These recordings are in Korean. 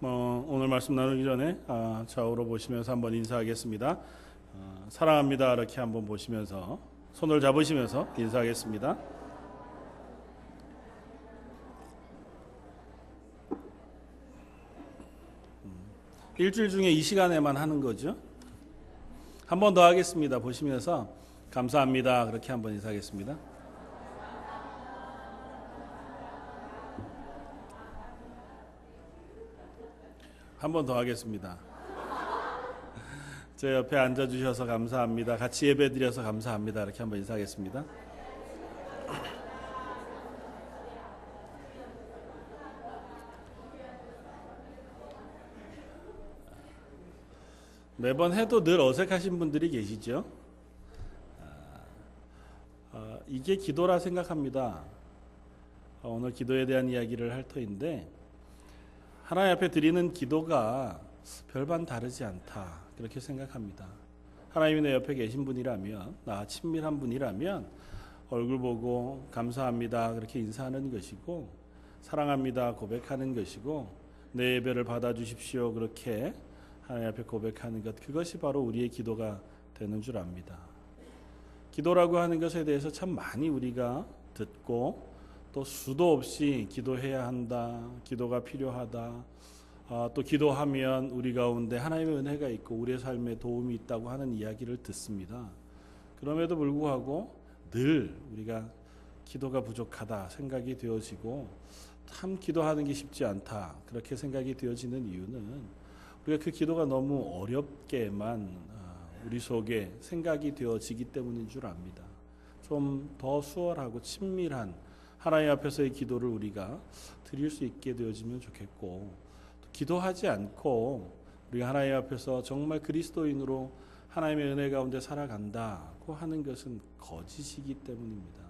오늘 말씀 나누기 전에 좌우로 보시면서 한번 인사하겠습니다. 사랑합니다 이렇게 한번 보시면서 손을 잡으시면서 인사하겠습니다. 일주일 중에 이 시간에만 하는 거죠. 한 번 더 하겠습니다. 보시면서 감사합니다 그렇게 한번 인사하겠습니다. 한 번 더 하겠습니다. 제 옆에 앉아주셔서 감사합니다. 같이 예배드려서 감사합니다. 이렇게 한번 인사하겠습니다. 매번 해도 늘 어색하신 분들이 계시죠? 이게 기도라 생각합니다. 오늘 기도에 대한 이야기를 할 터인데 하나님 앞에 드리는 기도가 별반 다르지 않다 그렇게 생각합니다. 하나님이 내 옆에 계신 분이라면, 나 친밀한 분이라면 얼굴 보고 감사합니다 그렇게 인사하는 것이고, 사랑합니다 고백하는 것이고, 내 예배를 받아주십시오 그렇게 하나님 앞에 고백하는 것, 그것이 바로 우리의 기도가 되는 줄 압니다. 기도라고 하는 것에 대해서 참 많이 우리가 듣고, 또 수도 없이 기도해야 한다, 기도가 필요하다, 또 기도하면 우리 가운데 하나님의 은혜가 있고 우리의 삶에 도움이 있다고 하는 이야기를 듣습니다. 그럼에도 불구하고 늘 우리가 기도가 부족하다 생각이 되어지고, 참 기도하는 게 쉽지 않다 그렇게 생각이 되어지는 이유는 우리가 그 기도가 너무 어렵게만 우리 속에 생각이 되어지기 때문인 줄 압니다. 좀 더 수월하고 친밀한 하나님 앞에서의 기도를 우리가 드릴 수 있게 되어지면 좋겠고, 또 기도하지 않고 우리가 하나님 앞에서 정말 그리스도인으로 하나님의 은혜 가운데 살아간다고 하는 것은 거짓이기 때문입니다.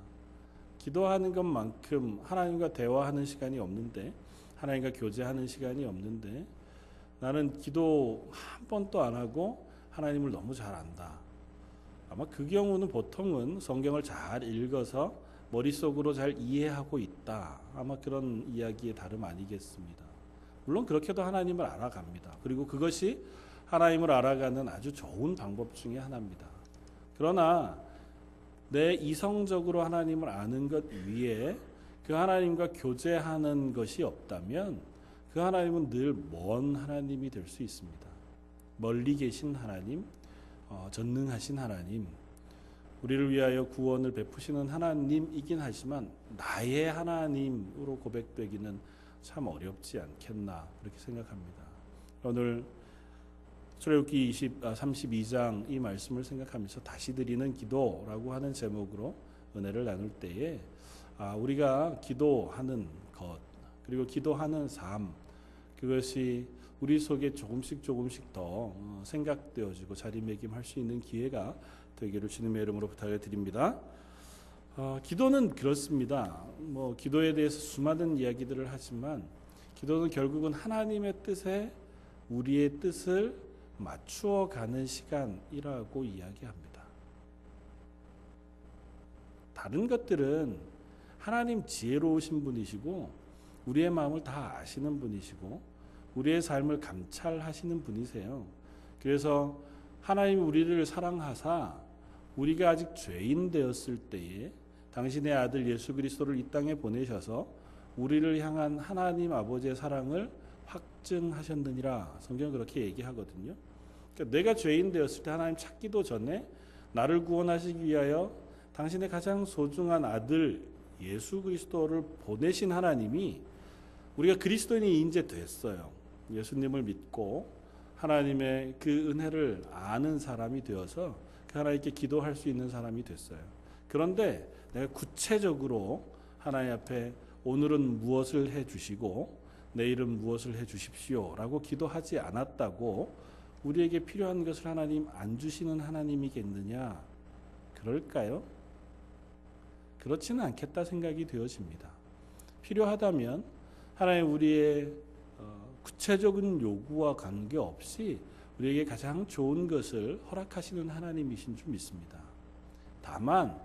기도하는 것만큼 하나님과 대화하는 시간이 없는데, 하나님과 교제하는 시간이 없는데, 나는 기도 한 번도 안 하고 하나님을 너무 잘 안다. 아마 그 경우는 보통은 성경을 잘 읽어서 머릿속으로 잘 이해하고 있다. 아마 그런 이야기의 다름 아니겠습니다. 물론 그렇게도 하나님을 알아갑니다. 그리고 그것이 하나님을 알아가는 아주 좋은 방법 중에 하나입니다. 그러나 내 이성적으로 하나님을 아는 것 위에 그 하나님과 교제하는 것이 없다면 그 하나님은 늘 먼 하나님이 될 수 있습니다. 멀리 계신 하나님, 전능하신 하나님, 우리를 위하여 구원을 베푸시는 하나님이긴 하지만 나의 하나님으로 고백되기는 참 어렵지 않겠나 그렇게 생각합니다. 오늘 출애굽기 32장 이 말씀을 생각하면서 다시 드리는 기도라고 하는 제목으로 은혜를 나눌 때에 우리가 기도하는 것, 그리고 기도하는 삶, 그것이 우리 속에 조금씩 더 생각되어지고 자리매김할 수 있는 기회가 되기를 주님의 이름으로 부탁을 드립니다. 기도는 그렇습니다. 기도에 대해서 수많은 이야기들을 하지만 기도는 결국은 하나님의 뜻에 우리의 뜻을 맞추어 가는 시간이라고 이야기합니다. 다른 것들은 하나님 지혜로우신 분이시고 우리의 마음을 다 아시는 분이시고 우리의 삶을 감찰하시는 분이세요. 그래서 하나님이 우리를 사랑하사 우리가 아직 죄인 되었을 때에 당신의 아들 예수 그리스도를 이 땅에 보내셔서 우리를 향한 하나님 아버지의 사랑을 확증하셨느니라. 성경은 그렇게 얘기하거든요. 그러니까 내가 죄인 되었을 때 하나님 찾기도 전에 나를 구원하시기 위하여 당신의 가장 소중한 아들 예수 그리스도를 보내신 하나님이, 우리가 그리스도인이 이제 됐어요. 예수님을 믿고 하나님의 그 은혜를 아는 사람이 되어서 그 하나님께 기도할 수 있는 사람이 됐어요. 그런데 내가 구체적으로 하나님 앞에 오늘은 무엇을 해주시고 내일은 무엇을 해주십시오 라고 기도하지 않았다고 우리에게 필요한 것을 하나님 안 주시는 하나님이겠느냐? 그럴까요? 그렇지는 않겠다 생각이 되어집니다. 필요하다면 하나님 우리의 구체적인 요구와 관계없이 우리에게 가장 좋은 것을 허락하시는 하나님이신 줄 믿습니다. 다만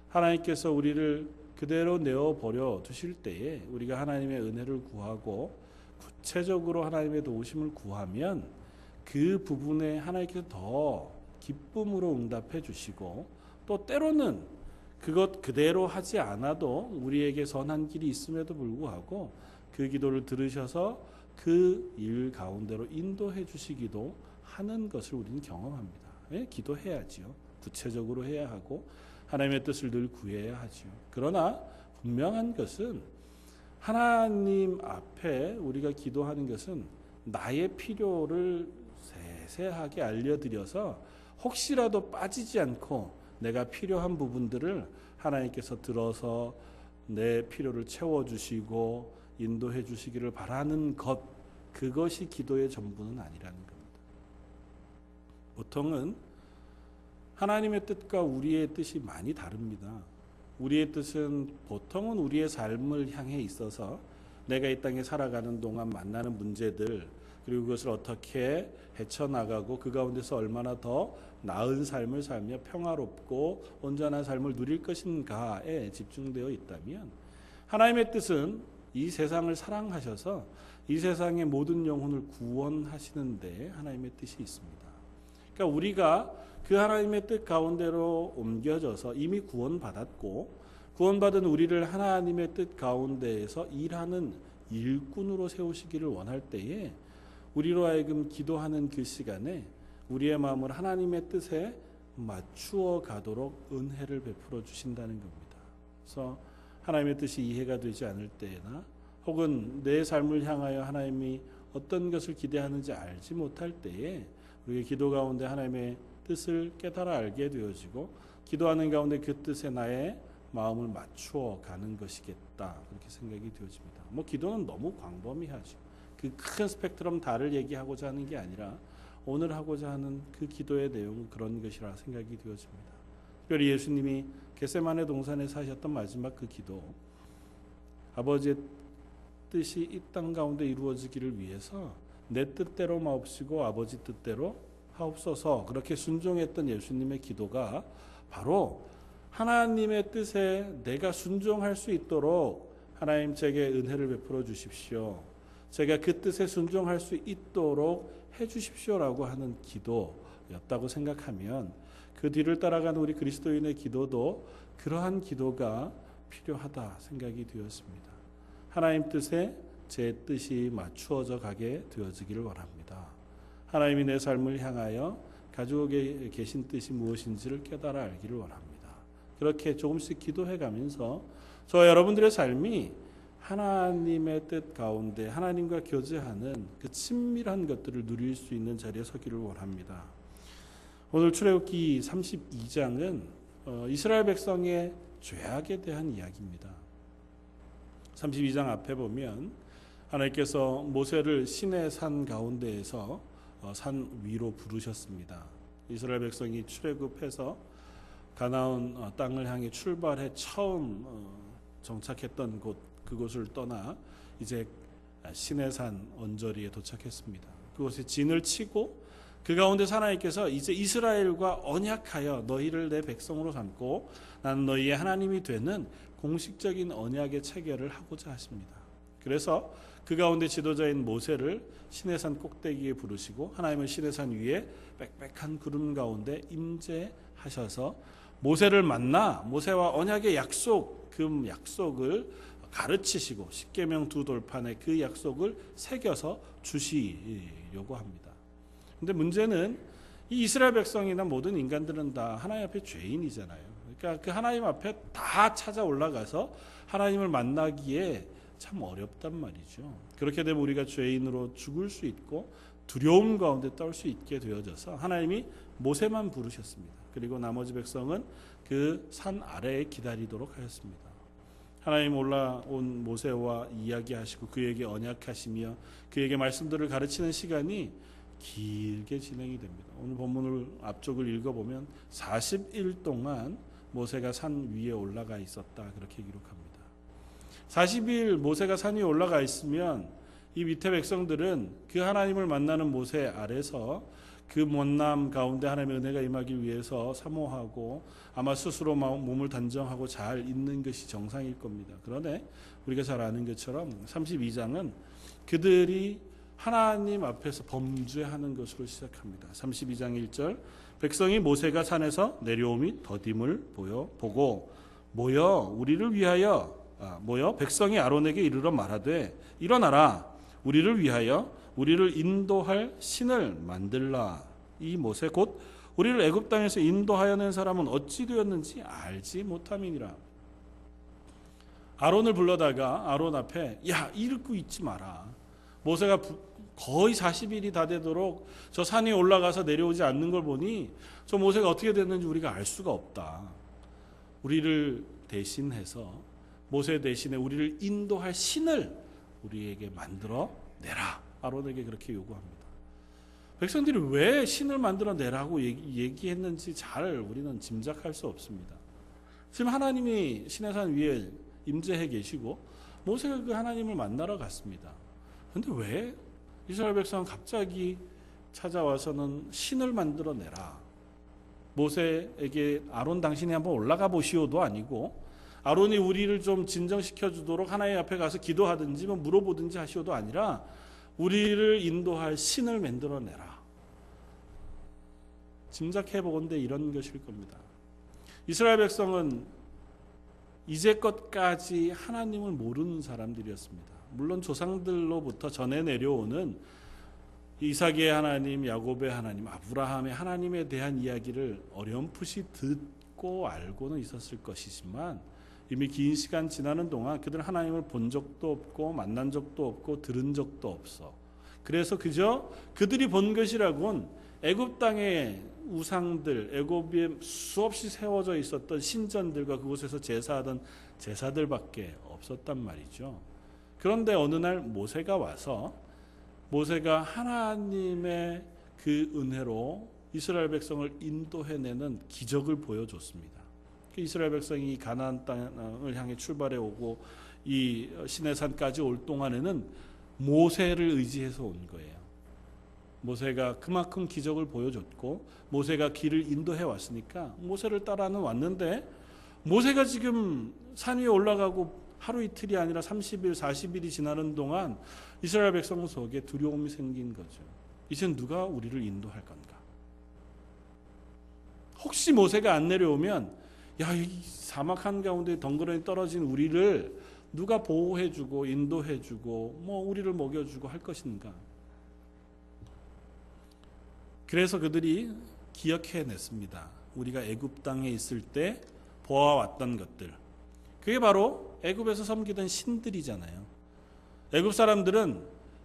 하나님께서 우리를 그대로 내어버려 두실 때에 우리가 하나님의 은혜를 구하고 구체적으로 하나님의 도우심을 구하면 그 부분에 하나님께서 더 기쁨으로 응답해 주시고, 또 때로는 그것 그대로 하지 않아도 우리에게 선한 길이 있음에도 불구하고 그 기도를 들으셔서 그 일 가운데로 인도해 주시기도 하는 것을 우리는 경험합니다. 예? 기도해야지요. 구체적으로 해야 하고 하나님의 뜻을 늘 구해야 하지요. 그러나 분명한 것은 하나님 앞에 우리가 기도하는 것은 나의 필요를 세세하게 알려드려서 혹시라도 빠지지 않고 내가 필요한 부분들을 하나님께서 들어서 내 필요를 채워주시고 인도해 주시기를 바라는 것, 그것이 기도의 전부는 아니라는 겁니다. 보통은 하나님의 뜻과 우리의 뜻이 많이 다릅니다. 우리의 뜻은 보통은 우리의 삶을 향해 있어서 내가 이 땅에 살아가는 동안 만나는 문제들, 그리고 그것을 어떻게 헤쳐나가고 그 가운데서 얼마나 더 나은 삶을 살며 평화롭고 온전한 삶을 누릴 것인가에 집중되어 있다면, 하나님의 뜻은 이 세상을 사랑하셔서 이 세상의 모든 영혼을 구원하시는데 하나님의 뜻이 있습니다. 그러니까 우리가 그 하나님의 뜻 가운데로 옮겨져서 이미 구원받았고, 구원받은 우리를 하나님의 뜻 가운데에서 일하는 일꾼으로 세우시기를 원할 때에 우리로 하여금 기도하는 그 시간에 우리의 마음을 하나님의 뜻에 맞추어 가도록 은혜를 베풀어 주신다는 겁니다. 그래서 하나님의 뜻이 이해가 되지 않을 때나 혹은 내 삶을 향하여 하나님이 어떤 것을 기대하는지 알지 못할 때에 우리의 기도 가운데 하나님의 뜻을 깨달아 알게 되어지고 기도하는 가운데 그 뜻에 나의 마음을 맞추어 가는 것이겠다, 그렇게 생각이 되어집니다. 기도는 너무 광범위하죠. 그 큰 스펙트럼 다를 얘기하고자 하는 게 아니라 오늘 하고자 하는 그 기도의 내용은 그런 것이라 생각이 되어집니다. 특별히 예수님이 겟세마네 동산에서 하셨던 마지막 그 기도, 아버지의 뜻이 이 땅 가운데 이루어지기를 위해서 내 뜻대로 마옵시고 아버지 뜻대로 하옵소서, 그렇게 순종했던 예수님의 기도가 바로 하나님의 뜻에 내가 순종할 수 있도록 하나님 제게 은혜를 베풀어 주십시오, 제가 그 뜻에 순종할 수 있도록 해 주십시오라고 하는 기도였다고 생각하면 그 뒤를 따라가는 우리 그리스도인의 기도도 그러한 기도가 필요하다 생각이 되었습니다. 하나님 뜻에 제 뜻이 맞추어져 가게 되어지기를 원합니다. 하나님이 내 삶을 향하여 가지고 계신 뜻이 무엇인지를 깨달아 알기를 원합니다. 그렇게 조금씩 기도해 가면서 저와 여러분들의 삶이 하나님의 뜻 가운데 하나님과 교제하는 그 친밀한 것들을 누릴 수 있는 자리에 서기를 원합니다. 오늘 출애굽기 32장은 이스라엘 백성의 죄악에 대한 이야기입니다. 32장 앞에 보면 하나님께서 모세를 시내 산 가운데에서 산 위로 부르셨습니다. 이스라엘 백성이 출애굽해서 가나안 땅을 향해 출발해 처음 정착했던 곳, 그곳을 떠나 이제 시내산 언저리에 도착했습니다. 그곳에 진을 치고 그 가운데 하나님께서 이제 이스라엘과 언약하여 너희를 내 백성으로 삼고 나는 너희의 하나님이 되는 공식적인 언약의 체결을 하고자 하십니다. 그래서 그 가운데 지도자인 모세를 시내산 꼭대기에 부르시고 하나님은 시내산 위에 빽빽한 구름 가운데 임재하셔서 모세를 만나 모세와 언약의 약속, 그 약속을 가르치시고 십계명 두 돌판에 그 약속을 새겨서 주시려고 합니다. 근데 문제는 이 이스라엘 백성이나 모든 인간들은 다 하나님 앞에 죄인이잖아요. 그러니까 그 하나님 앞에 다 찾아 올라가서 하나님을 만나기에 참 어렵단 말이죠. 그렇게 되면 우리가 죄인으로 죽을 수 있고 두려움 가운데 떨 수 있게 되어져서 하나님이 모세만 부르셨습니다. 그리고 나머지 백성은 그 산 아래에 기다리도록 하였습니다. 하나님 올라온 모세와 이야기하시고 그에게 언약하시며 그에게 말씀들을 가르치는 시간이 길게 진행이 됩니다. 오늘 본문을 앞쪽을 읽어보면 40일 동안 모세가 산 위에 올라가 있었다, 그렇게 기록합니다. 40일 모세가 산 위에 올라가 있으면 이 밑에 백성들은 그 하나님을 만나는 모세 아래서 그 못남 가운데 하나님의 은혜가 임하기 위해서 사모하고 아마 스스로 몸을 단정하고 잘 있는 것이 정상일 겁니다. 그런데 우리가 잘 아는 것처럼 32장은 그들이 하나님 앞에서 범죄하는 것으로 시작합니다. 32장 1절 백성이 모세가 산에서 내려오미 더딤을 보고 모여 우리를 위하여 백성이 아론에게 이르러 말하되 일어나라 우리를 위하여 우리를 인도할 신을 만들라. 이 모세 곧 우리를 애굽 땅에서 인도하여 낸 사람은 어찌 되었는지 알지 못함이니라. 아론을 불러다가 아론 앞에 야 읽고 있지 마라. 모세가 거의 40일이 다 되도록 저 산에 올라가서 내려오지 않는 걸 보니 저 모세가 어떻게 됐는지 우리가 알 수가 없다. 우리를 대신해서 모세 대신에 우리를 인도할 신을 우리에게 만들어 내라. 아론에게 그렇게 요구합니다. 백성들이 왜 신을 만들어 내라고 얘기했는지 잘 우리는 짐작할 수 없습니다. 지금 하나님이 시내산 위에 임재해 계시고 모세가 그 하나님을 만나러 갔습니다. 그런데 왜 이스라엘 백성은 갑자기 찾아와서는 신을 만들어 내라. 모세에게 아론 당신이 한번 올라가 보시오도 아니고 아론이 우리를 좀 진정시켜 주도록 하나님 앞에 가서 기도하든지 뭐 물어보든지 하시오도 아니라 우리를 인도할 신을 만들어 내라. 짐작해 보건대 이런 것일 겁니다. 이스라엘 백성은 이제껏까지 하나님을 모르는 사람들이었습니다. 물론 조상들로부터 전해 내려오는 이삭의 하나님, 야곱의 하나님, 아브라함의 하나님에 대한 이야기를 어렴풋이 듣고 알고는 있었을 것이지만 이미 긴 시간 지나는 동안 그들은 하나님을 본 적도 없고 만난 적도 없고 들은 적도 없어. 그래서 그저 그들이 본 것이라곤 애굽 땅의 우상들, 애굽에 수없이 세워져 있었던 신전들과 그곳에서 제사하던 제사들밖에 없었단 말이죠. 그런데 어느 날 모세가 와서 모세가 하나님의 그 은혜로 이스라엘 백성을 인도해내는 기적을 보여줬습니다. 이스라엘 백성이 가나안 땅을 향해 출발해 오고 이 시내산까지 올 동안에는 모세를 의지해서 온 거예요. 모세가 그만큼 기적을 보여줬고 모세가 길을 인도해 왔으니까 모세를 따라는 왔는데 모세가 지금 산 위에 올라가고 하루 이틀이 아니라 30일, 40일이 지나는 동안 이스라엘 백성 속에 두려움이 생긴 거죠. 이젠 누가 우리를 인도할 건가? 혹시 모세가 안 내려오면 야, 이 사막 한가운데 덩그러니 떨어진 우리를 누가 보호해주고 인도해주고 뭐 우리를 먹여주고 할 것인가? 그래서 그들이 기억해냈습니다. 우리가 애굽 땅에 있을 때 보아왔던 것들. 그게 바로 애굽에서 섬기던 신들이잖아요. 애굽 사람들은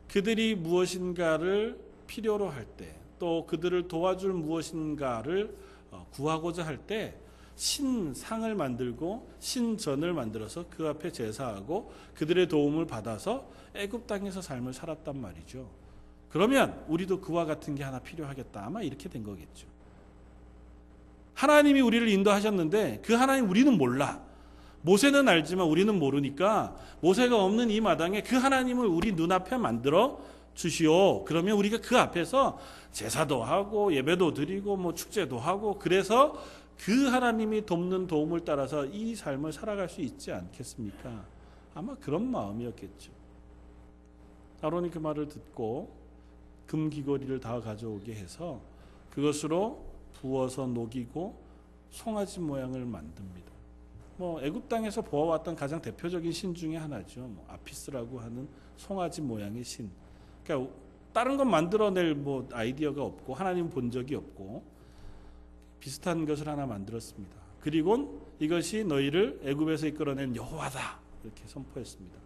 그들이 무엇인가를 필요로 할 때, 또 그들을 도와줄 무엇인가를 구하고자 할 때 신상을 만들고 신전을 만들어서 그 앞에 제사하고 그들의 도움을 받아서 애굽 땅에서 삶을 살았단 말이죠. 그러면 우리도 그와 같은 게 하나 필요하겠다. 아마 이렇게 된 거겠죠. 하나님이 우리를 인도하셨는데 그 하나님 우리는 몰라. 모세는 알지만 우리는 모르니까 모세가 없는 이 마당에 그 하나님을 우리 눈앞에 만들어 주시오. 그러면 우리가 그 앞에서 제사도 하고 예배도 드리고 뭐 축제도 하고 그래서 그 하나님이 돕는 도움을 따라서 이 삶을 살아갈 수 있지 않겠습니까? 아마 그런 마음이었겠죠. 아론이 그 말을 듣고 금귀걸이를 다 가져오게 해서 그것으로 부어서 녹이고 송아지 모양을 만듭니다. 뭐 애굽 땅에서 보아왔던 가장 대표적인 신 중에 하나죠. 뭐 아피스라고 하는 송아지 모양의 신. 그러니까 다른 건 만들어낼 뭐 아이디어가 없고 하나님 본 적이 없고 비슷한 것을 하나 만들었습니다. 그리고 이것이 너희를 애굽에서 이끌어낸 여호와다 이렇게 선포했습니다.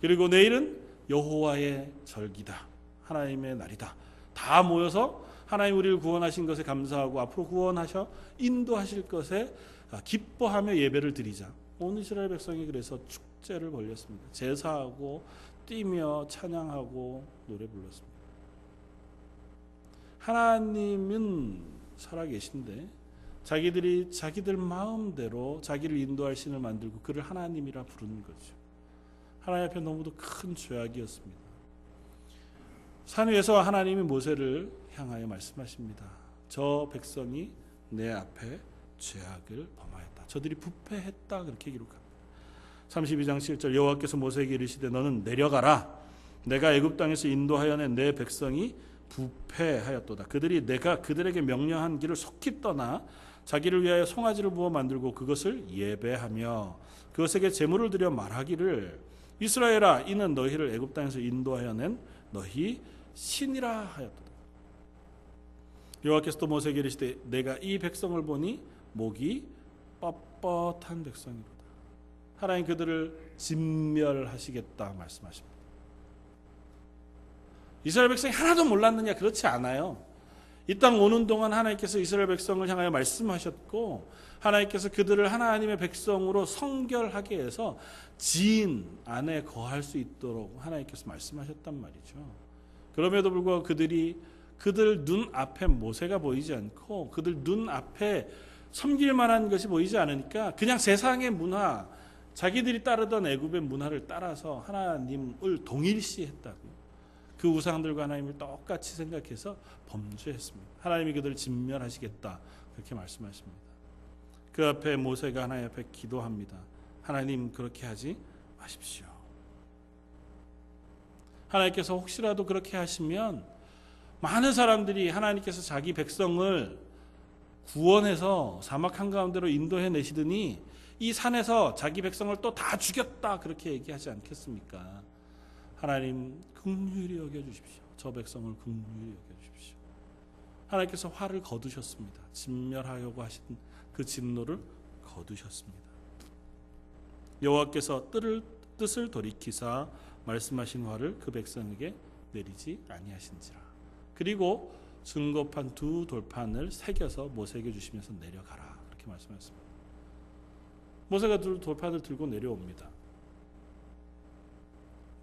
그리고 내일은 여호와의 절기다. 하나님의 날이다. 다 모여서 하나님 우리를 구원하신 것에 감사하고 앞으로 구원하셔 인도하실 것에 기뻐하며 예배를 드리자. 온 이스라엘 백성이 그래서 축제를 벌였습니다. 제사하고 뛰며 찬양하고 노래 불렀습니다. 하나님은 살아계신데 자기들이 자기들 마음대로 자기를 인도할 신을 만들고 그를 하나님이라 부르는 거죠. 하나님 앞에 너무도 큰 죄악이었습니다. 산 위에서 하나님이 모세를 향하여 말씀하십니다. 저 백성이 내 앞에 죄악을 범하였다. 저들이 부패했다. 그렇게 기록합니다. 32장 7절 여호와께서 모세에게 이르시되 너는 내려가라. 내가 애굽 땅에서 인도하여 낸 내 백성이 부패하였도다. 그들이 내가 그들에게 명령한 길을 속히 떠나 자기를 위하여 송아지를 부어 만들고 그것을 예배하며 그것에게 제물을 드려 말하기를 이스라엘아 이는 너희를 애굽 땅에서 인도하여 낸 너희 신이라 하였도다. 여호와께서 또 모세에게 이르시되 내가 이 백성을 보니 목이 뻣뻣한 백성이로다. 하나님 그들을 진멸하시겠다 말씀하십니다. 이스라엘 백성이 하나도 몰랐느냐? 그렇지 않아요. 이 땅 오는 동안 하나님께서 이스라엘 백성을 향하여 말씀하셨고 하나님께서 그들을 하나님의 백성으로 성결하게 해서 지인 안에 거할 수 있도록 하나님께서 말씀하셨단 말이죠. 그럼에도 불구하고 그들 눈 앞에 모세가 보이지 않고 그들 눈 앞에 섬길 만한 것이 보이지 않으니까 그냥 세상의 문화, 자기들이 따르던 애굽의 문화를 따라서 하나님을 동일시했다고요. 그 우상들과 하나님을 똑같이 생각해서 범죄했습니다. 하나님이 그들을 진멸하시겠다 그렇게 말씀하십니다. 그 앞에 모세가 하나님 앞에 기도합니다. 하나님 그렇게 하지 마십시오. 하나님께서 혹시라도 그렇게 하시면 많은 사람들이 하나님께서 자기 백성을 구원해서 사막 한가운데로 인도해 내시더니 이 산에서 자기 백성을 또 다 죽였다 그렇게 얘기하지 않겠습니까? 하나님 긍휼히 여겨주십시오. 저 백성을 긍휼히 여겨주십시오. 하나님께서 화를 거두셨습니다. 진멸하려고 하신 그 진노를 거두셨습니다. 여호와께서 뜻을 돌이키사 말씀하신 화를 그 백성에게 내리지 아니하신지라. 그리고 증거판 두 돌판을 새겨서 모세에게 주시면서 내려가라 그렇게 말씀하셨습니다. 모세가 두 돌판을 들고 내려옵니다.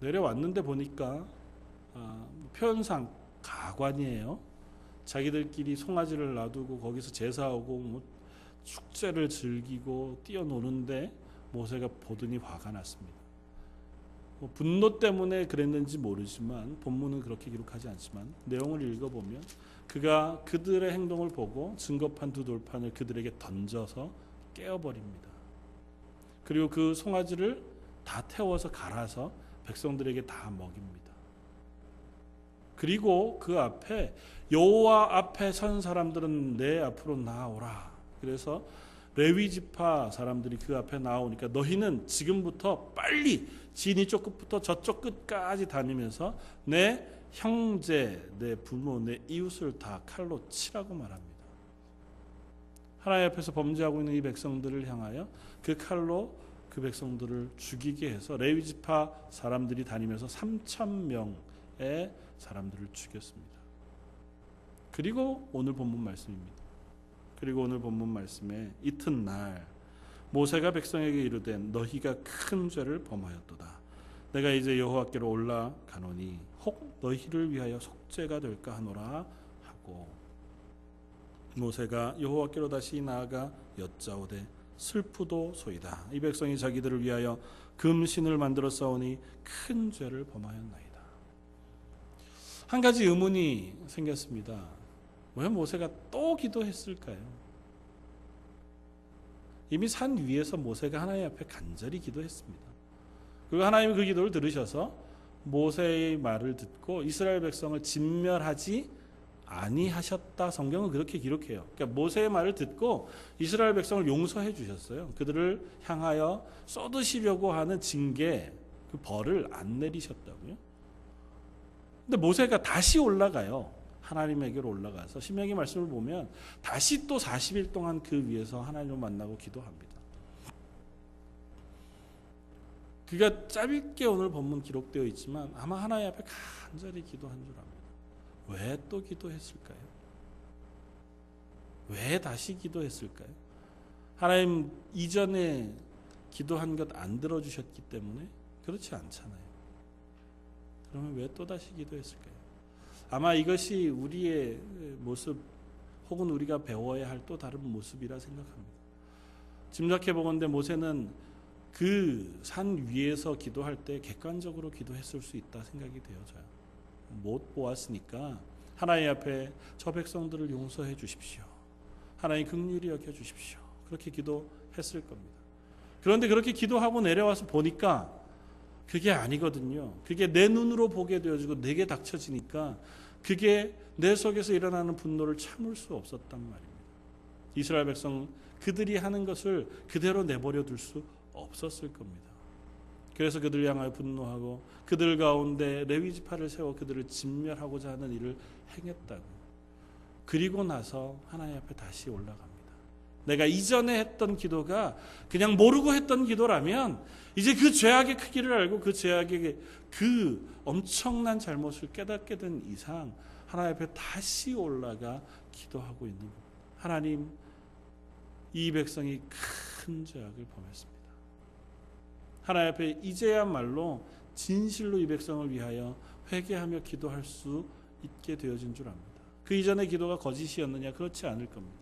내려왔는데 보니까 표현상 가관이에요. 자기들끼리 송아지를 놔두고 거기서 제사하고 축제를 즐기고 뛰어노는데 모세가 보더니 화가 났습니다. 분노 때문에 그랬는지 모르지만 본문은 그렇게 기록하지 않지만 내용을 읽어보면 그가 그들의 행동을 보고 증거판 두 돌판을 그들에게 던져서 깨어버립니다. 그리고 그 송아지를 다 태워서 갈아서 백성들에게 다 먹입니다. 그리고 그 앞에 여호와 앞에 선 사람들은 내 앞으로 나오라. 그래서 레위 지파 사람들이 그 앞에 나오니까 너희는 지금부터 빨리 진 이쪽 끝부터 저쪽 끝까지 다니면서 내 형제, 내 부모, 내 이웃을 다 칼로 치라고 말합니다. 하나님 앞에서 범죄하고 있는 이 백성들을 향하여 그 칼로 그 백성들을 죽이게 해서 레위 지파 사람들이 다니면서 3,000명의 사람들을 죽였습니다. 그리고 오늘 본문 말씀입니다. 그리고 오늘 본문 말씀에 이튿날 모세가 백성에게 이르되 너희가 큰 죄를 범하였도다. 내가 이제 여호와께로 올라가노니 혹 너희를 위하여 속죄가 될까 하노라 하고 모세가 여호와께로 다시 나아가 여짜오되 슬프도소이다. 이 백성이 자기들을 위하여 금신을 만들어 싸우니 큰 죄를 범하였나이다. 한 가지 의문이 생겼습니다. 왜 모세가 또 기도했을까요? 이미 산 위에서 모세가 하나님 앞에 간절히 기도했습니다. 그리고 하나님이 그 기도를 들으셔서 모세의 말을 듣고 이스라엘 백성을 진멸하지 아니하셨다. 성경은 그렇게 기록해요. 그러니까 모세의 말을 듣고 이스라엘 백성을 용서해 주셨어요. 그들을 향하여 쏟으시려고 하는 징계, 그 벌을 안 내리셨다고요. 근데 모세가 다시 올라가요. 하나님에게로 올라가서 신명기 말씀을 보면 다시 또 40일 동안 그 위에서 하나님을 만나고 기도합니다. 그가 짧게 오늘 본문 기록되어 있지만 아마 하나님 앞에 간절히 기도한 줄 압니다. 왜 또 기도했을까요? 왜 다시 기도했을까요? 하나님 이전에 기도한 것 안 들어주셨기 때문에? 그렇지 않잖아요. 그러면 왜 또 다시 기도했을까요? 아마 이것이 우리의 모습 혹은 우리가 배워야 할 또 다른 모습이라 생각합니다. 짐작해 보건대 모세는 그 산 위에서 기도할 때 객관적으로 기도했을 수 있다 생각이 되어져요. 못 보았으니까 하나님 앞에 저 백성들을 용서해 주십시오. 하나님 긍휼히 여겨 주십시오. 그렇게 기도했을 겁니다. 그런데 그렇게 기도하고 내려와서 보니까 그게 아니거든요. 그게 내 눈으로 보게 되어지고 내게 닥쳐지니까 그게 내 속에서 일어나는 분노를 참을 수 없었단 말입니다. 이스라엘 백성 그들이 하는 것을 그대로 내버려 둘 수 없었을 겁니다. 그래서 그들을 향하여 분노하고 그들 가운데 레위 지파를 세워 그들을 진멸하고자 하는 일을 행했다고. 그리고 나서 하나님 앞에 다시 올라갑니다. 내가 이전에 했던 기도가 그냥 모르고 했던 기도라면 이제 그 죄악의 크기를 알고 그 죄악의 그 엄청난 잘못을 깨닫게 된 이상 하나님 앞에 다시 올라가 기도하고 있는 겁니다. 하나님, 이 백성이 큰 죄악을 범했습니다. 하나님 앞에 이제야말로 진실로 이 백성을 위하여 회개하며 기도할 수 있게 되어진 줄 압니다. 그 이전의 기도가 거짓이었느냐? 그렇지 않을 겁니다.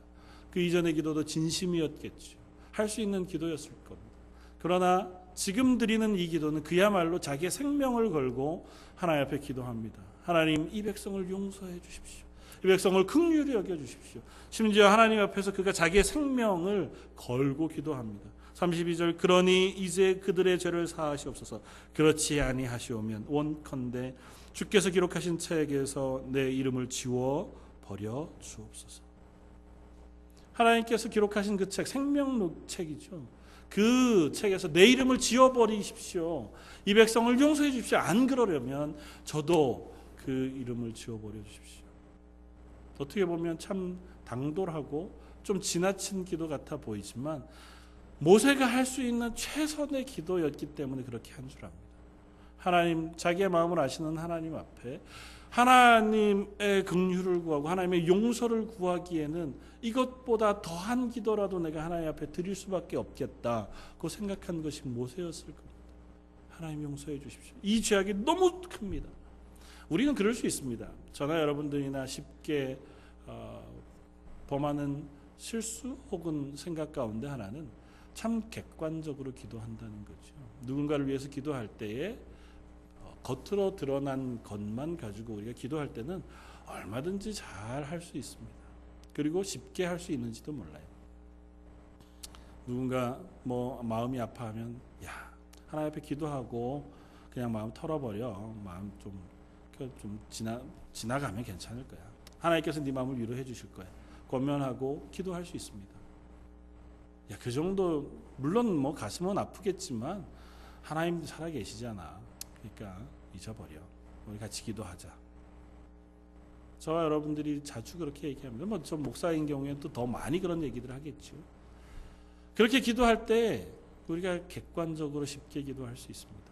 그 이전의 기도도 진심이었겠죠. 할 수 있는 기도였을 겁니다. 그러나 지금 드리는 이 기도는 그야말로 자기의 생명을 걸고 하나님 앞에 기도합니다. 하나님, 이 백성을 용서해 주십시오. 이 백성을 긍휼히 여겨 주십시오. 심지어 하나님 앞에서 그가 자기의 생명을 걸고 기도합니다. 32절, 그러니 이제 그들의 죄를 사하시옵소서. 그렇지 아니하시오면 원컨대 주께서 기록하신 책에서 내 이름을 지워 버려 주옵소서. 하나님께서 기록하신 그 책, 생명록 책이죠. 그 책에서 내 이름을 지워버리십시오. 이 백성을 용서해 주십시오. 안 그러려면 저도 그 이름을 지워버려 주십시오. 어떻게 보면 참 당돌하고 좀 지나친 기도 같아 보이지만 모세가 할 수 있는 최선의 기도였기 때문에 그렇게 한 줄 압니다. 하나님, 자기의 마음을 아시는 하나님 앞에 하나님의 긍휼을 구하고 하나님의 용서를 구하기에는 이것보다 더한 기도라도 내가 하나님 앞에 드릴 수밖에 없겠다고 생각한 것이 모세였을 겁니다. 하나님 용서해 주십시오. 이 죄악이 너무 큽니다. 우리는 그럴 수 있습니다. 저나 여러분들이나 쉽게 범하는 실수 혹은 생각 가운데 하나는 참 객관적으로 기도한다는 거죠. 누군가를 위해서 기도할 때에 겉으로 드러난 것만 가지고 우리가 기도할 때는 얼마든지 잘 할 수 있습니다. 그리고 쉽게 할 수 있는지도 몰라요. 누군가 마음이 아파하면 하나님 앞에 기도하고 그냥 마음 털어버려. 마음 좀 지나가면 괜찮을 거야. 하나님께서 네 마음을 위로해 주실 거야. 권면하고 기도할 수 있습니다. 그 정도 물론 가슴은 아프겠지만 하나님 살아 계시잖아. 그러니까 잊어버려. 우리 같이 기도하자. 저와 여러분들이 자주 그렇게 얘기합니다. 저 목사인 경우에는 또 더 많이 그런 얘기들을 하겠죠. 그렇게 기도할 때 우리가 객관적으로 쉽게 기도할 수 있습니다.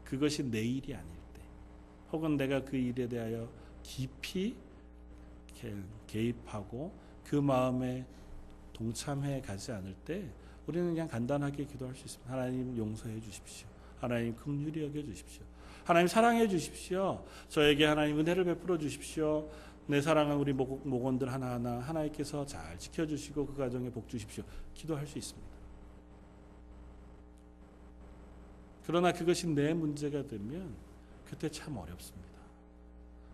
그것이 내 일이 아닐 때, 혹은 내가 그 일에 대하여 깊이 개입하고 그 마음에 동참해 가지 않을 때 우리는 그냥 간단하게 기도할 수 있습니다. 하나님 용서해 주십시오. 하나님 긍휼히 여겨 주십시오. 하나님 사랑해 주십시오. 저에게 하나님 은혜를 베풀어 주십시오. 내 사랑하는 우리 목원들 하나하나 하나님께서 잘 지켜주시고 그 가정에 복 주십시오. 기도할 수 있습니다. 그러나 그것이 내 문제가 되면 그때 참 어렵습니다.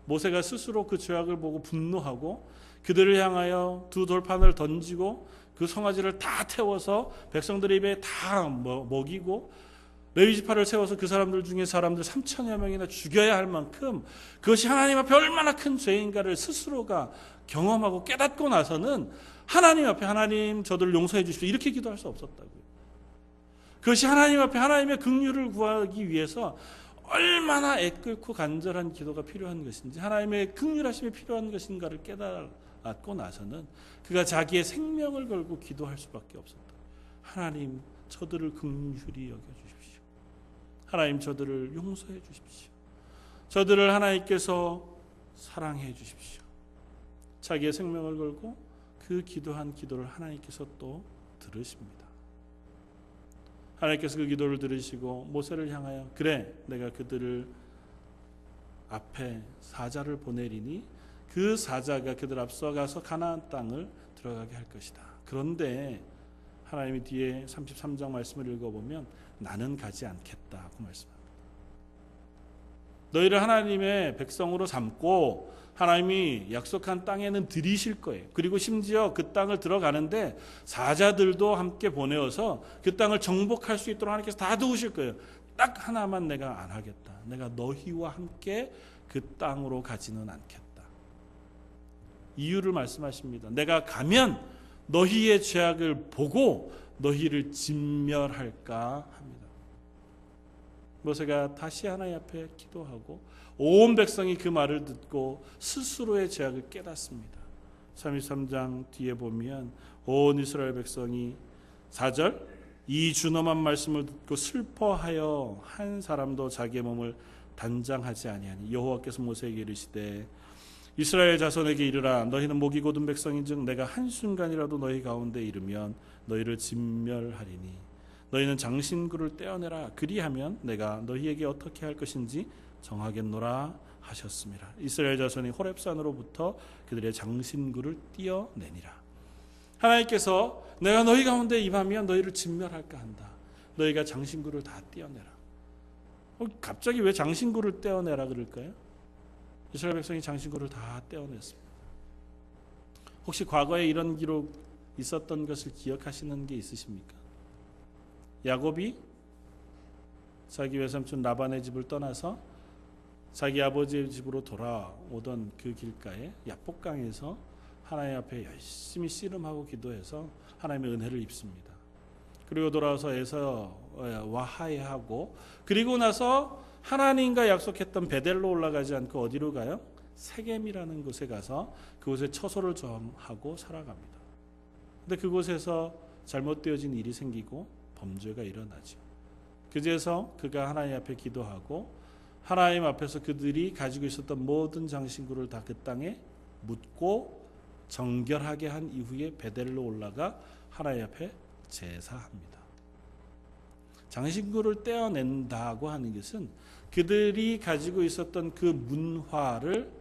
모세가 스스로 그 죄악을 보고 분노하고 그들을 향하여 두 돌판을 던지고 그 송아지를 다 태워서 백성들의 입에 다 먹이고 레위 지파를 세워서 그 사람들 중에 사람들 3천여 명이나 죽여야 할 만큼 그것이 하나님 앞에 얼마나 큰 죄인가를 스스로가 경험하고 깨닫고 나서는 하나님 앞에 하나님 저들을 용서해 주십시오 이렇게 기도할 수 없었다고요. 그것이 하나님 앞에 하나님의 긍휼을 구하기 위해서 얼마나 애끓고 간절한 기도가 필요한 것인지 하나님의 긍휼하심이 필요한 것인가를 깨닫고 나서는 그가 자기의 생명을 걸고 기도할 수밖에 없었다. 하나님 저들을 긍휼히 여겨주십시오. 하나님 저들을 용서해 주십시오. 저들을 하나님께서 사랑해 주십시오. 자기의 생명을 걸고 그 기도한 기도를 하나님께서 또 들으십니다. 하나님께서 그 기도를 들으시고 모세를 향하여 그래 내가 그들을 앞에 사자를 보내리니 그 사자가 그들 앞서가서 가나안 땅을 들어가게 할 것이다. 그런데 하나님이 뒤에 33장 말씀을 읽어보면 나는 가지 않겠다고 말씀합니다. 너희를 하나님의 백성으로 삼고 하나님이 약속한 땅에는 들이실 거예요. 그리고 심지어 그 땅을 들어가는데 사자들도 함께 보내어서 그 땅을 정복할 수 있도록 하나님께서 다 도우실 거예요. 딱 하나만 내가 안 하겠다. 내가 너희와 함께 그 땅으로 가지는 않겠다. 이유를 말씀하십니다. 내가 가면 너희의 죄악을 보고 너희를 진멸할까 합니다. 모세가 다시 하나님 앞에 기도하고 온 백성이 그 말을 듣고 스스로의 죄악을 깨닫습니다. 33장 뒤에 보면 온 이스라엘 백성이 4절 이 준엄한 말씀을 듣고 슬퍼하여 한 사람도 자기의 몸을 단장하지 아니하니 여호와께서 모세에게 이르시되 이스라엘 자손에게 이르라 너희는 목이 곧은 백성인즉 내가 한순간이라도 너희 가운데 이르면 너희를 진멸하리니 너희는 장신구를 떼어내라 그리하면 내가 너희에게 어떻게 할 것인지 정하겠노라 하셨습니다. 이스라엘 자손이 호렙산으로부터 그들의 장신구를 떼어내니라. 하나님께서 내가 너희 가운데 임하면 너희를 진멸할까 한다. 너희가 장신구를 다 떼어내라. 갑자기 왜 장신구를 떼어내라 그럴까요? 이스라엘 백성이 장신구를 다 떼어냈습니다. 혹시 과거에 이런 기록 있었던 것을 기억하시는 게 있으십니까? 야곱이 자기 외삼촌 라반의 집을 떠나서 자기 아버지의 집으로 돌아오던 그 길가에 야복강에서 하나님 앞에 열심히 씨름하고 기도해서 하나님의 은혜를 입습니다. 그리고 돌아와서 에서와 화해하고 그리고 나서 하나님과 약속했던 베델로 올라가지 않고 어디로 가요? 세겜이라는 곳에 가서 그곳에 처소를 점하고 살아갑니다. 근데 그곳에서 잘못되어진 일이 생기고 범죄가 일어나죠. 그제서 그가 하나님 앞에 기도하고 하나님 앞에서 그들이 가지고 있었던 모든 장신구를 다 그 땅에 묻고 정결하게 한 이후에 베델로 올라가 하나님 앞에 제사합니다. 장신구를 떼어낸다고 하는 것은 그들이 가지고 있었던 그 문화를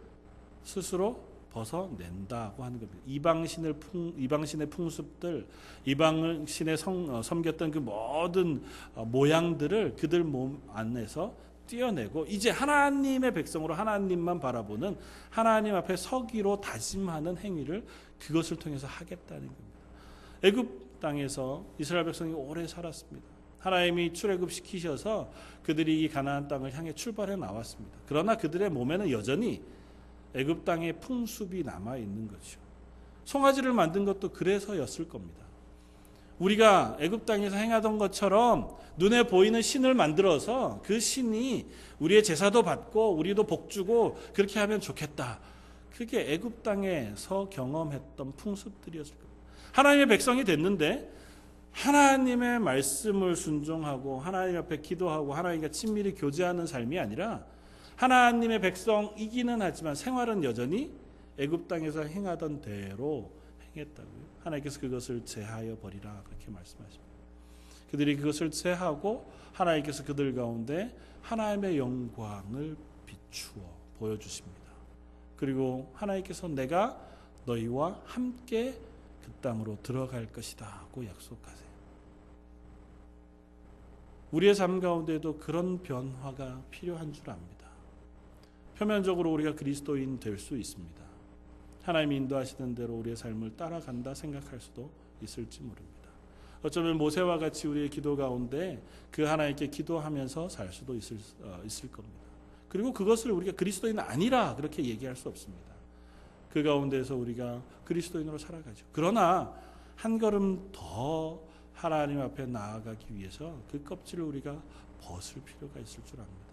스스로 벗어낸다고 하는 겁니다. 이방신의 풍습들, 이방신의 섬겼던 그 모든 모양들을 그들 몸 안에서 떼어내고 이제 하나님의 백성으로 하나님만 바라보는 하나님 앞에 서기로 다짐하는 행위를 그것을 통해서 하겠다는 겁니다. 애굽 땅에서 이스라엘 백성이 오래 살았습니다. 하나님이 출애굽시키셔서 그들이 이 가나안 땅을 향해 출발해 나왔습니다. 그러나 그들의 몸에는 여전히 애굽 땅의 풍습이 남아 있는 거죠. 송아지를 만든 것도 그래서였을 겁니다. 우리가 애굽 땅에서 행하던 것처럼 눈에 보이는 신을 만들어서 그 신이 우리의 제사도 받고 우리도 복 주고 그렇게 하면 좋겠다. 그게 애굽 땅에서 경험했던 풍습들이었을 겁니다. 하나님의 백성이 됐는데 하나님의 말씀을 순종하고 하나님 앞에 기도하고 하나님과 친밀히 교제하는 삶이 아니라 하나님의 백성이기는 하지만 생활은 여전히 애굽 땅에서 행하던 대로 행했다고요. 하나님께서 그것을 제하여 버리라 그렇게 말씀하십니다. 그들이 그것을 제하고 하나님께서 그들 가운데 하나님의 영광을 비추어 보여주십니다. 그리고 하나님께서 내가 너희와 함께 그 땅으로 들어갈 것이다 하고 약속하세요. 우리의 삶 가운데도 그런 변화가 필요한 줄 압니다. 표면적으로 우리가 그리스도인 될 수 있습니다. 하나님이 인도하시는 대로 우리의 삶을 따라간다 생각할 수도 있을지 모릅니다. 어쩌면 모세와 같이 우리의 기도 가운데 그 하나님께 기도하면서 살 수도 있을 겁니다. 그리고 그것을 우리가 그리스도인 아니라 그렇게 얘기할 수 없습니다. 그 가운데서 우리가 그리스도인으로 살아가죠. 그러나 한 걸음 더 하나님 앞에 나아가기 위해서 그 껍질을 우리가 벗을 필요가 있을 줄 압니다.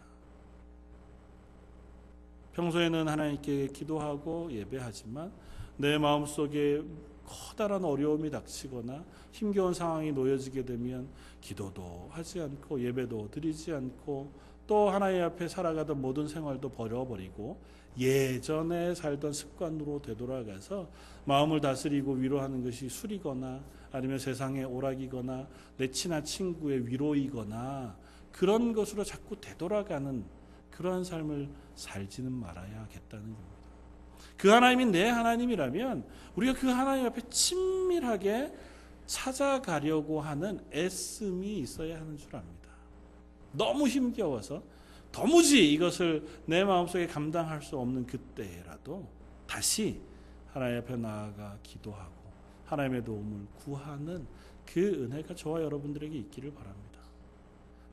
평소에는 하나님께 기도하고 예배하지만 내 마음속에 커다란 어려움이 닥치거나 힘겨운 상황이 놓여지게 되면 기도도 하지 않고 예배도 드리지 않고 또 하나님 앞에 살아가던 모든 생활도 버려버리고 예전에 살던 습관으로 되돌아가서 마음을 다스리고 위로하는 것이 술이거나 아니면 세상의 오락이거나 내 친한 친구의 위로이거나 그런 것으로 자꾸 되돌아가는 그러한 삶을 살지는 말아야겠다는 겁니다. 그 하나님이 내 하나님이라면 우리가 그 하나님 앞에 친밀하게 찾아가려고 하는 애씀이 있어야 하는 줄 압니다. 너무 힘겨워서 도무지 이것을 내 마음속에 감당할 수 없는 그때라도 다시 하나님 앞에 나아가 기도하고 하나님의 도움을 구하는 그 은혜가 저와 여러분들에게 있기를 바랍니다.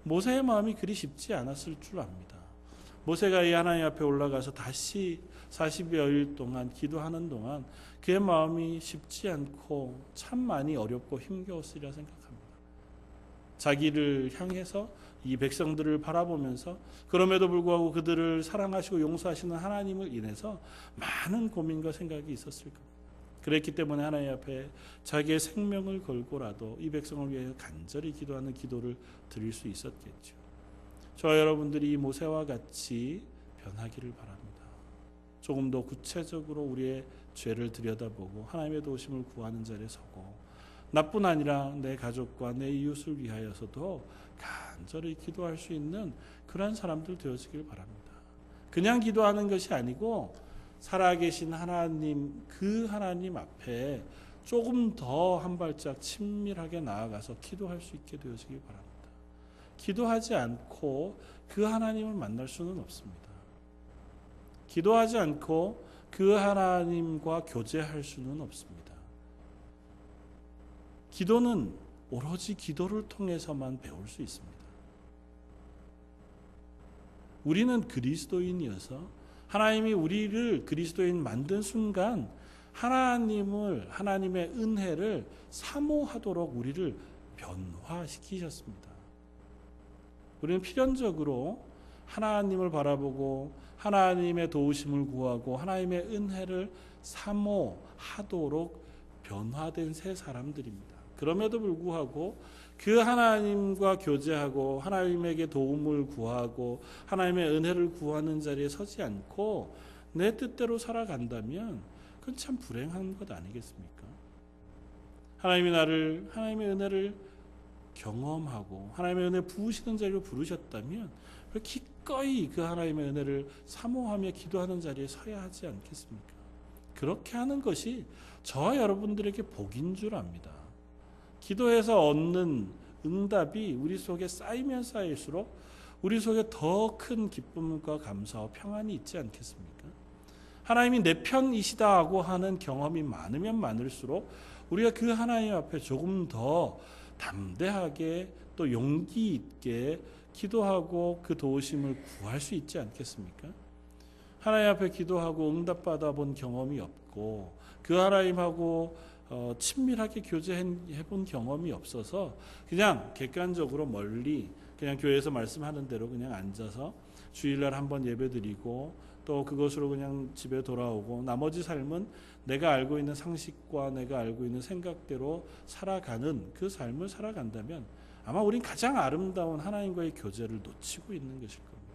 모세의 마음이 그리 쉽지 않았을 줄 압니다. 모세가 이 하나님 앞에 올라가서 다시 40여일 동안 기도하는 동안 그의 마음이 쉽지 않고 참 많이 어렵고 힘겨웠으리라 생각합니다. 자기를 향해서 이 백성들을 바라보면서 그럼에도 불구하고 그들을 사랑하시고 용서하시는 하나님을 인해서 많은 고민과 생각이 있었을 겁니다. 그랬기 때문에 하나님 앞에 자기의 생명을 걸고라도 이 백성을 위해 간절히 기도하는 기도를 드릴 수 있었겠죠. 저와 여러분들이 이 모세와 같이 변하기를 바랍니다. 조금 더 구체적으로 우리의 죄를 들여다보고 하나님의 도우심을 구하는 자리에 서고 나뿐 아니라 내 가족과 내 이웃을 위하여서도 간절히 기도할 수 있는 그러한 사람들 되어지길 바랍니다. 그냥 기도하는 것이 아니고 살아계신 하나님, 그 하나님 앞에 조금 더 한 발짝 친밀하게 나아가서 기도할 수 있게 되어지길 바랍니다. 기도하지 않고 그 하나님을 만날 수는 없습니다. 기도하지 않고 그 하나님과 교제할 수는 없습니다. 기도는 오로지 기도를 통해서만 배울 수 있습니다. 우리는 그리스도인이어서 하나님이 우리를 그리스도인 만든 순간 하나님의 은혜를 사모하도록 우리를 변화시키셨습니다. 우리는 필연적으로 하나님을 바라보고 하나님의 도우심을 구하고 하나님의 은혜를 사모하도록 변화된 새 사람들입니다. 그럼에도 불구하고 그 하나님과 교제하고 하나님에게 도움을 구하고 하나님의 은혜를 구하는 자리에 서지 않고 내 뜻대로 살아간다면 그건 참 불행한 것 아니겠습니까? 하나님의 은혜를 경험하고 하나님의 은혜 부으시는 자리로 부르셨다면 기꺼이 그 하나님의 은혜를 사모하며 기도하는 자리에 서야 하지 않겠습니까? 그렇게 하는 것이 저와 여러분들에게 복인 줄 압니다. 기도해서 얻는 응답이 우리 속에 쌓이면 쌓일수록 우리 속에 더 큰 기쁨과 감사와 평안이 있지 않겠습니까? 하나님이 내 편이시다고 하는 경험이 많으면 많을수록 우리가 그 하나님 앞에 조금 더 담대하게 또 용기 있게 기도하고 그 도우심을 구할 수 있지 않겠습니까? 하나님 앞에 기도하고 응답받아 본 경험이 없고 그 하나님하고 친밀하게 교제해 본 경험이 없어서 그냥 객관적으로 멀리 그냥 교회에서 말씀하는 대로 그냥 앉아서 주일날 한번 예배드리고 또 그것으로 그냥 집에 돌아오고 나머지 삶은 내가 알고 있는 상식과 내가 알고 있는 생각대로 살아가는 그 삶을 살아간다면 아마 우린 가장 아름다운 하나님과의 교제를 놓치고 있는 것일 겁니다.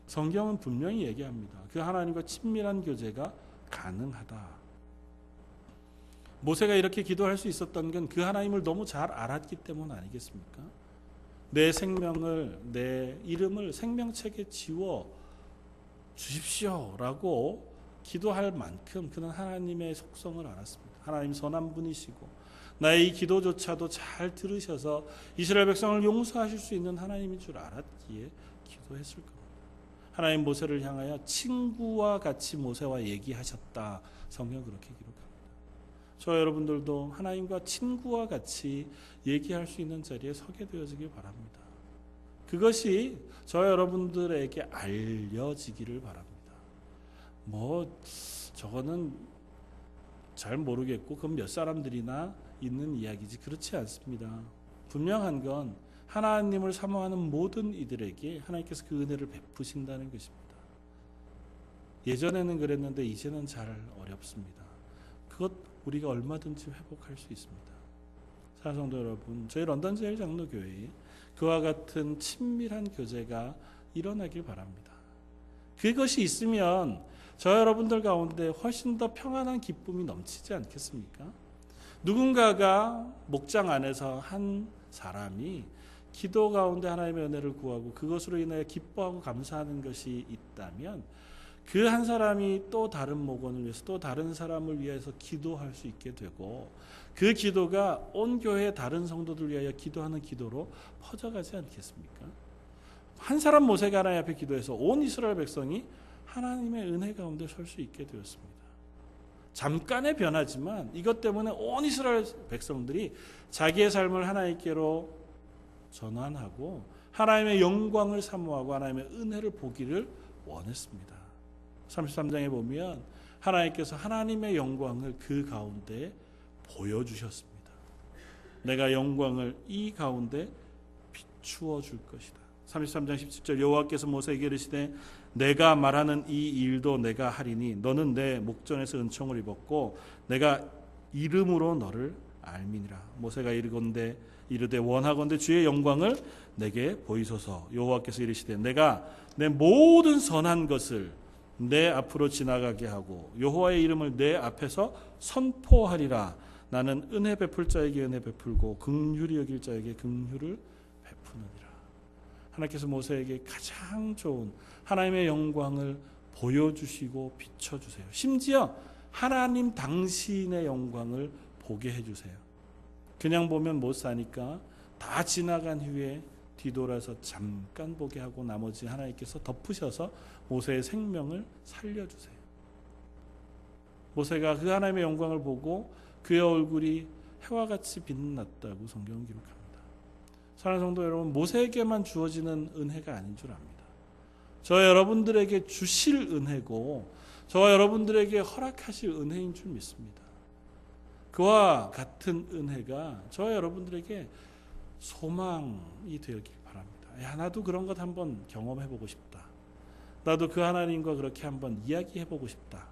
성경은 분명히 얘기합니다. 그 하나님과 친밀한 교제가 가능하다. 모세가 이렇게 기도할 수 있었던 건 그 하나님을 너무 잘 알았기 때문 아니겠습니까? 내 생명을, 내 이름을 생명책에 지워 주십시오라고 기도할 만큼 그는 하나님의 속성을 알았습니다. 하나님 선한 분이시고 나의 이 기도조차도 잘 들으셔서 이스라엘 백성을 용서하실 수 있는 하나님인 줄 알았기에 기도했을 겁니다. 하나님 모세를 향하여 친구와 같이 모세와 얘기하셨다. 성경 그렇게 기록합니다. 저 여러분들도 하나님과 친구와 같이 얘기할 수 있는 자리에 서게 되어지길 바랍니다. 그것이 저 여러분들에게 알려지기를 바랍니다. 저거는 잘 모르겠고 그건 몇 사람들이나 있는 이야기지 그렇지 않습니다. 분명한 건 하나님을 사모하는 모든 이들에게 하나님께서 그 은혜를 베푸신다는 것입니다. 예전에는 그랬는데 이제는 잘 어렵습니다. 그것 우리가 얼마든지 회복할 수 있습니다. 사랑성도 여러분, 저희 런던 제일장로교회에 그와 같은 친밀한 교제가 일어나길 바랍니다. 그것이 있으면 저 여러분들 가운데 훨씬 더 평안한 기쁨이 넘치지 않겠습니까? 누군가가 목장 안에서 한 사람이 기도 가운데 하나님의 은혜를 구하고 그것으로 인하여 기뻐하고 감사하는 것이 있다면 그 한 사람이 또 다른 목원을 위해서 또 다른 사람을 위해서 기도할 수 있게 되고 그 기도가 온 교회의 다른 성도들 위하여 기도하는 기도로 퍼져가지 않겠습니까? 한 사람 모세가 하나님 앞에 기도해서 온 이스라엘 백성이 하나님의 은혜 가운데 설 수 있게 되었습니다. 잠깐의 변화지만 이것 때문에 온 이스라엘 백성들이 자기의 삶을 하나님께로 전환하고 하나님의 영광을 사모하고 하나님의 은혜를 보기를 원했습니다. 33장에 보면 하나님께서 하나님의 영광을 그 가운데 보여주셨습니다. 내가 영광을 이 가운데 비추어 줄 것이다. 33장 17절 여호와께서 모세에게 이르시되 내가 말하는 이 일도 내가 하리니 너는 내 목전에서 은총을 입었고 내가 이름으로 너를 알미니라. 모세가 이르되 원하건대 주의 영광을 내게 보이소서. 여호와께서 이르시되 내가 내 모든 선한 것을 내 앞으로 지나가게 하고 여호와의 이름을 내 앞에서 선포하리라. 나는 은혜 베풀 자에게 은혜 베풀고 긍휼히 여길 자에게 긍휼을 베푸느니라. 하나님께서 모세에게 가장 좋은 하나님의 영광을 보여주시고 비춰주세요. 심지어 하나님 당신의 영광을 보게 해주세요. 그냥 보면 못 사니까 다 지나간 후에 뒤돌아서 잠깐 보게 하고 나머지 하나님께서 덮으셔서 모세의 생명을 살려주세요. 모세가 그 하나님의 영광을 보고 그의 얼굴이 해와 같이 빛났다고 성경은 기록합니다. 사랑하는 성도 여러분, 모세에게만 주어지는 은혜가 아닌 줄 압니다. 저와 여러분들에게 주실 은혜고 저와 여러분들에게 허락하실 은혜인 줄 믿습니다. 그와 같은 은혜가 저와 여러분들에게 소망이 되었길 바랍니다. 야, 나도 그런 것 한번 경험해보고 싶다. 나도 그 하나님과 그렇게 한번 이야기해보고 싶다.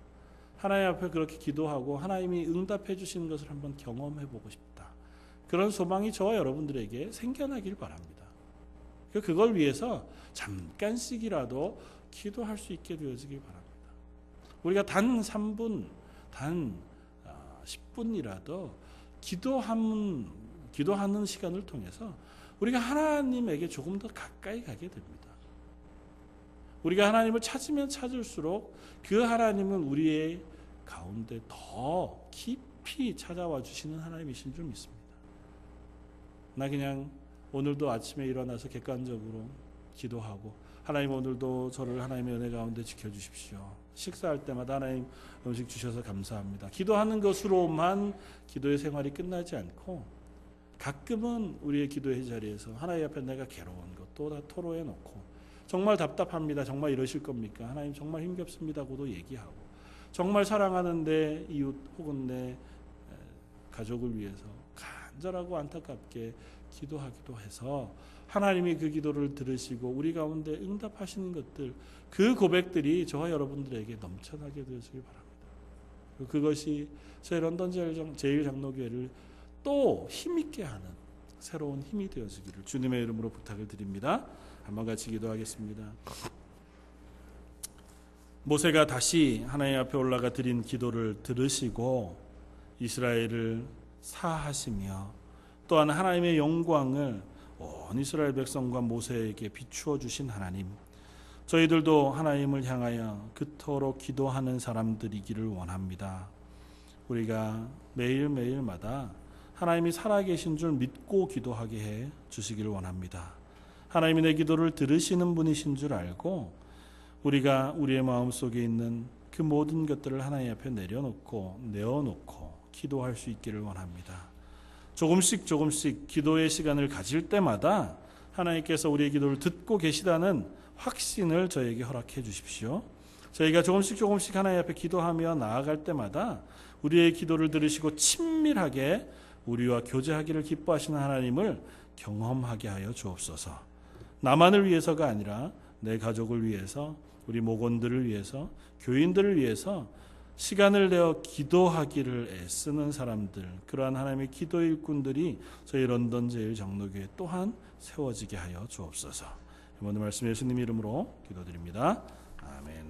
하나님 앞에 그렇게 기도하고 하나님이 응답해 주시는 것을 한번 경험해보고 싶다. 그런 소망이 저와 여러분들에게 생겨나길 바랍니다. 그걸 위해서 잠깐씩이라도 기도할 수 있게 되어지길 바랍니다. 우리가 단 3분, 단 10분이라도 기도하는 시간을 통해서 우리가 하나님에게 조금 더 가까이 가게 됩니다. 우리가 하나님을 찾으면 찾을수록 그 하나님은 우리의 가운데 더 깊이 찾아와 주시는 하나님이신 줄 믿습니다. 나 그냥 오늘도 아침에 일어나서 객관적으로 기도하고 하나님 오늘도 저를 하나님의 은혜 가운데 지켜주십시오. 식사할 때마다 하나님 음식 주셔서 감사합니다. 기도하는 것으로만 기도의 생활이 끝나지 않고 가끔은 우리의 기도의 자리에서 하나님 앞에 내가 괴로운 것도 다 토로해 놓고 정말 답답합니다. 정말 이러실 겁니까? 하나님 정말 힘겹습니다고도 얘기하고 정말 사랑하는 내 이웃 혹은 내 가족을 위해서 간절하고 안타깝게 기도하기도 해서 하나님이 그 기도를 들으시고 우리 가운데 응답하시는 것들 그 고백들이 저와 여러분들에게 넘쳐나게 되어지길 바랍니다. 그것이 저희 런던 제1장로교회를 또 힘있게 하는 새로운 힘이 되어지기를 주님의 이름으로 부탁을 드립니다. 한번 같이 기도하겠습니다. 모세가 다시 하나님 앞에 올라가 드린 기도를 들으시고 이스라엘을 사하시며 또한 하나님의 영광을 온 이스라엘 백성과 모세에게 비추어 주신 하나님, 저희들도 하나님을 향하여 그토록 기도하는 사람들이기를 원합니다. 우리가 매일매일마다 하나님이 살아계신 줄 믿고 기도하게 해 주시기를 원합니다. 하나님이 내 기도를 들으시는 분이신 줄 알고 우리가 우리의 마음속에 있는 그 모든 것들을 하나님 앞에 내어놓고 기도할 수 있기를 원합니다. 조금씩 기도의 시간을 가질 때마다 하나님께서 우리의 기도를 듣고 계시다는 확신을 저에게 허락해 주십시오. 저희가 조금씩 하나님 앞에 기도하며 나아갈 때마다 우리의 기도를 들으시고 친밀하게 우리와 교제하기를 기뻐하시는 하나님을 경험하게 하여 주옵소서. 나만을 위해서가 아니라 내 가족을 위해서, 우리 목원들을 위해서, 교인들을 위해서 시간을 내어 기도하기를 애쓰는 사람들, 그러한 하나님의 기도 일꾼들이 저희 런던 제1장로교회 또한 세워지게 하여 주옵소서. 이번 말씀 예수님 이름으로 기도드립니다. 아멘.